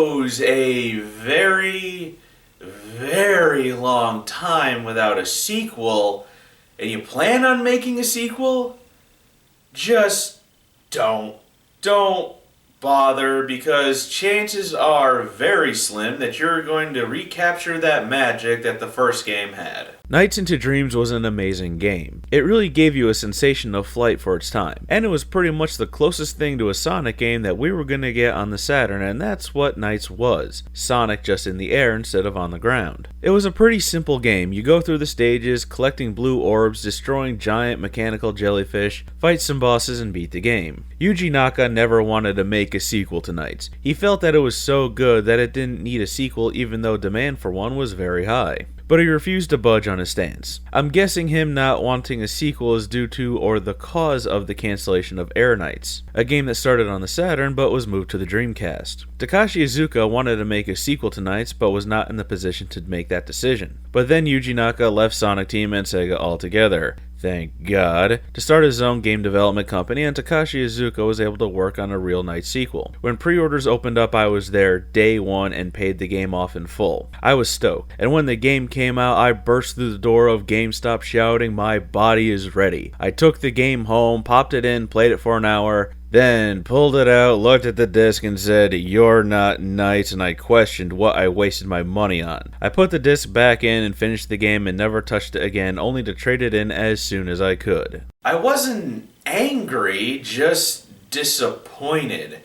goes a very, very long time without a sequel, and you plan on making a sequel, just don't bother, because chances are very slim that you're going to recapture that magic that the first game had. Nights into Dreams was an amazing game. It really gave you a sensation of flight for its time, and it was pretty much the closest thing to a Sonic game that we were going to get on the Saturn, and that's what Nights was. Sonic just in the air instead of on the ground. It was a pretty simple game. You go through the stages, collecting blue orbs, destroying giant mechanical jellyfish, fight some bosses, and beat the game. Yuji Naka never wanted to make a sequel to Nights. He felt that it was so good that it didn't need a sequel, even though demand for one was very high. But he refused to budge on his stance. I'm guessing him not wanting a sequel is due to or the cause of the cancellation of Air Knights, a game that started on the Saturn but was moved to the Dreamcast. Takashi Iizuka wanted to make a sequel to Nights but was not in the position to make that decision. But then Yuji Naka left Sonic Team and Sega altogether, thank God, to start his own game development company, and Takashi Iizuka was able to work on a real Night sequel. When pre-orders opened up, I was there day one and paid the game off in full. I was stoked, and when the game came out, I burst through the door of GameStop shouting, "My body is ready." I took the game home, popped it in, played it for an hour, then pulled it out, looked at the disc, and said, "You're not Nights," and I questioned what I wasted my money on. I put the disc back in and finished the game and never touched it again, only to trade it in as soon as I could. I wasn't angry, just disappointed.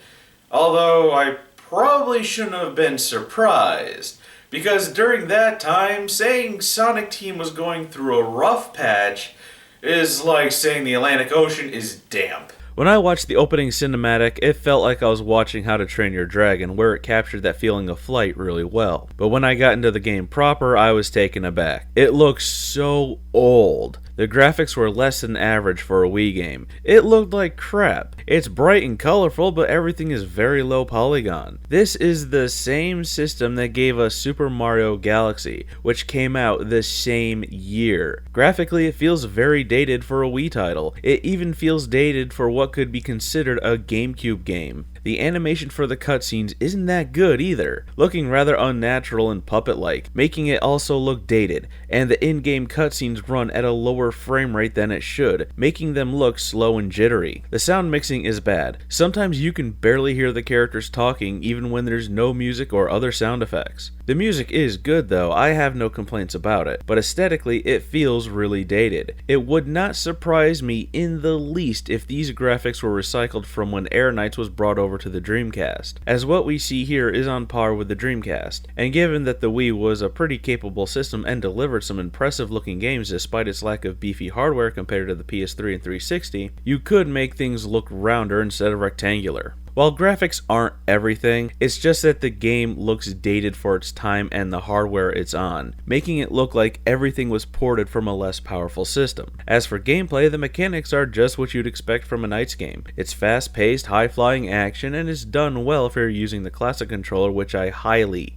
Although I probably shouldn't have been surprised, because during that time, saying Sonic Team was going through a rough patch is like saying the Atlantic Ocean is damp. When I watched the opening cinematic, it felt like I was watching How to Train Your Dragon, where it captured that feeling of flight really well. But when I got into the game proper, I was taken aback. It looks so old. The graphics were less than average for a Wii game. It looked like crap. It's bright and colorful, but everything is very low polygon. This is the same system that gave us Super Mario Galaxy, which came out the same year. Graphically, it feels very dated for a Wii title. It even feels dated for what could be considered a GameCube game. The animation for the cutscenes isn't that good either, looking rather unnatural and puppet-like, making it also look dated, and the in-game cutscenes run at a lower frame rate than it should, making them look slow and jittery. The sound mixing is bad. Sometimes you can barely hear the characters talking even when there's no music or other sound effects. The music is good though, I have no complaints about it, but aesthetically it feels really dated. It would not surprise me in the least if these graphics were recycled from when Air Knights was brought over to the Dreamcast, as what we see here is on par with the Dreamcast, and given that the Wii was a pretty capable system and delivered some impressive looking games despite its lack of beefy hardware compared to the PS3 and 360, you could make things look rounder instead of rectangular. While graphics aren't everything, it's just that the game looks dated for its time and the hardware it's on, making it look like everything was ported from a less powerful system. As for gameplay, the mechanics are just what you'd expect from a Nights game. It's fast-paced, high-flying action, and is done well if you're using the classic controller, which I highly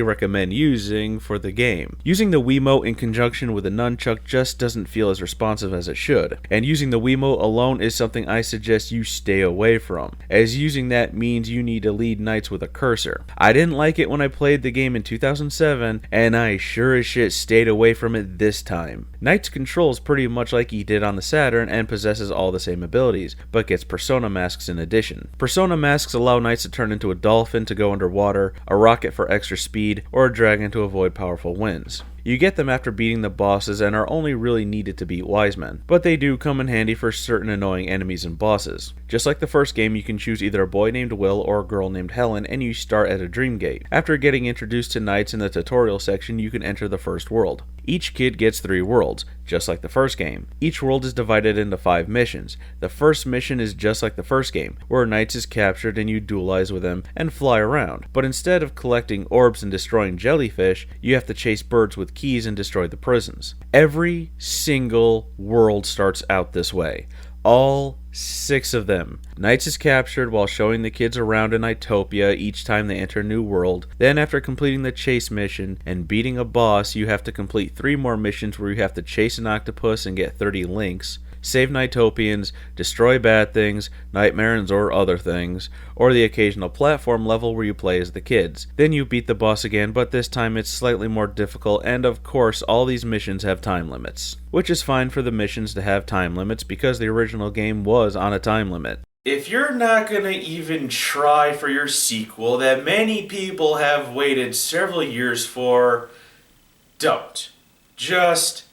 recommend using for the game. Using the Wiimote in conjunction with a nunchuck just doesn't feel as responsive as it should, and using the Wiimote alone is something I suggest you stay away from, as using that means you need to lead Nights with a cursor. I didn't like it when I played the game in 2007, and I sure as shit stayed away from it this time. Nights controls pretty much like he did on the Saturn and possesses all the same abilities, but gets persona masks in addition. Persona masks allow Nights to turn into a dolphin to go underwater, a rocket for extra speed, or a dragon to avoid powerful winds. You get them after beating the bosses and are only really needed to beat Wiseman, but they do come in handy for certain annoying enemies and bosses. Just like the first game, you can choose either a boy named Will or a girl named Helen, and you start at a dream gate. After getting introduced to Nights in the tutorial section, you can enter the first world. Each kid gets 3 worlds, just like the first game. Each world is divided into 5 missions. The first mission is just like the first game, where Nights is captured and you duelize with him and fly around, but instead of collecting orbs and destroying jellyfish, you have to chase birds with keys and destroy the prisons. Every single world starts out this way. All 6 of them. Nights is captured while showing the kids around in Itopia each time they enter a new world. Then after completing the chase mission and beating a boss, you have to complete 3 more missions where you have to chase an octopus and get 30 links, save Nighttopians, destroy bad things, nightmares or other things, or the occasional platform level where you play as the kids. Then you beat the boss again, but this time it's slightly more difficult, and of course all these missions have time limits. Which is fine for the missions to have time limits because the original game was on a time limit. If you're not gonna even try for your sequel that many people have waited several years for, don't. Just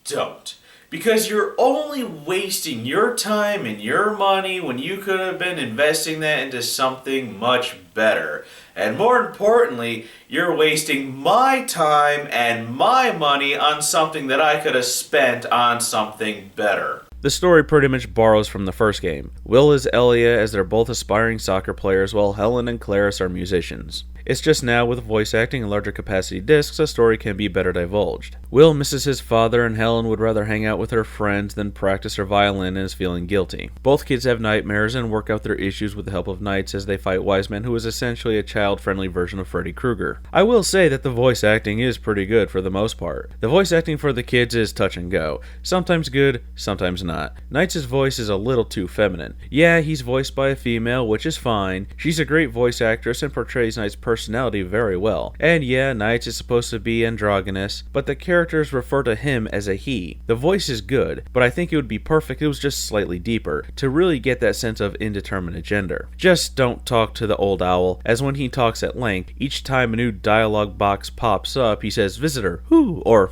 don't. Because you're only wasting your time and your money when you could have been investing that into something much better. And more importantly, you're wasting my time and my money on something that I could have spent on something better. The story pretty much borrows from the first game. Will is Elia as they're both aspiring soccer players while Helen and Claris are musicians. It's just now with voice acting and larger capacity discs, the story can be better divulged. Will misses his father and Helen would rather hang out with her friends than practice her violin and is feeling guilty. Both kids have nightmares and work out their issues with the help of knights as they fight Wiseman, who is essentially a child-friendly version of Freddy Krueger. I will say that the voice acting is pretty good for the most part. The voice acting for the kids is touch and go. Sometimes good, sometimes not. Knights' voice is a little too feminine. Yeah, he's voiced by a female, which is fine. She's a great voice actress and portrays Knight's personality very well. And yeah, Knights is supposed to be androgynous, but the characters refer to him as a he. The voice is good, but I think it would be perfect if it was just slightly deeper, to really get that sense of indeterminate gender. Just don't talk to the old owl, as when he talks at length, each time a new dialogue box pops up, he says visitor, who, or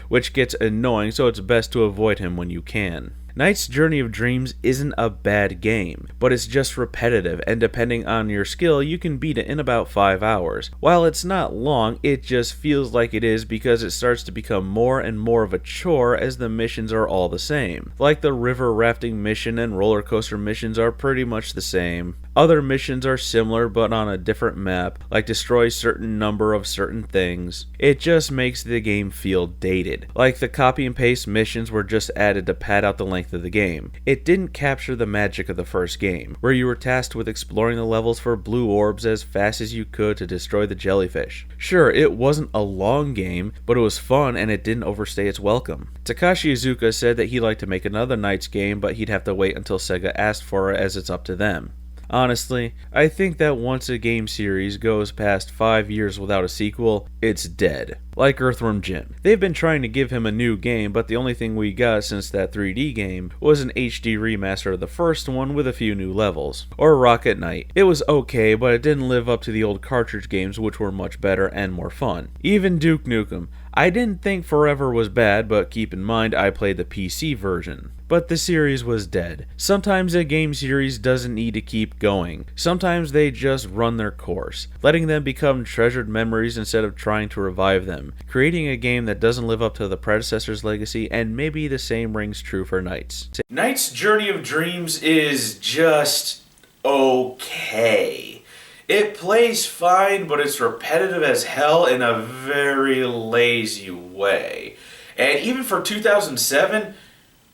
which gets annoying, so it's best to avoid him when you can. Knight's Journey of Dreams isn't a bad game, but it's just repetitive, and depending on your skill, you can beat it in about 5 hours. While it's not long, it just feels like it is because it starts to become more and more of a chore as the missions are all the same. Like the river rafting mission and roller coaster missions are pretty much the same. Other missions are similar but on a different map, like destroy certain number of certain things. It just makes the game feel dated. Like the copy and paste missions were just added to pad out the length of the game. It didn't capture the magic of the first game, where you were tasked with exploring the levels for blue orbs as fast as you could to destroy the jellyfish. Sure, it wasn't a long game, but it was fun and it didn't overstay its welcome. Takashi Iizuka said that he'd like to make another Knights game, but he'd have to wait until Sega asked for it, as it's up to them. Honestly, I think that once a game series goes past 5 years without a sequel, it's dead. Like Earthworm Jim. They've been trying to give him a new game, but the only thing we got since that 3D game was an HD remaster of the first one with a few new levels. Or Rocket Knight. It was okay, but it didn't live up to the old cartridge games, which were much better and more fun. Even Duke Nukem. I didn't think Forever was bad, but keep in mind I played the PC version. But the series was dead. Sometimes a game series doesn't need to keep going. Sometimes they just run their course, letting them become treasured memories instead of trying to revive them, creating a game that doesn't live up to the predecessor's legacy, and maybe the same rings true for Knights. Knight's Journey of Dreams is just okay. It plays fine, but it's repetitive as hell in a very lazy way. And even for 2007,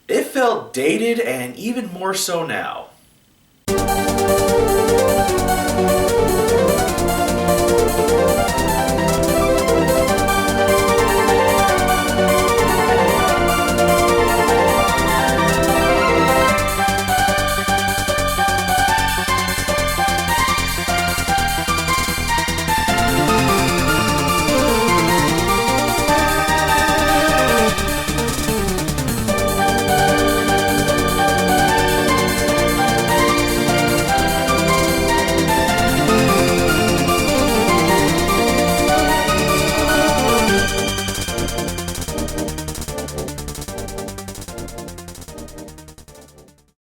it felt dated, and even more so now.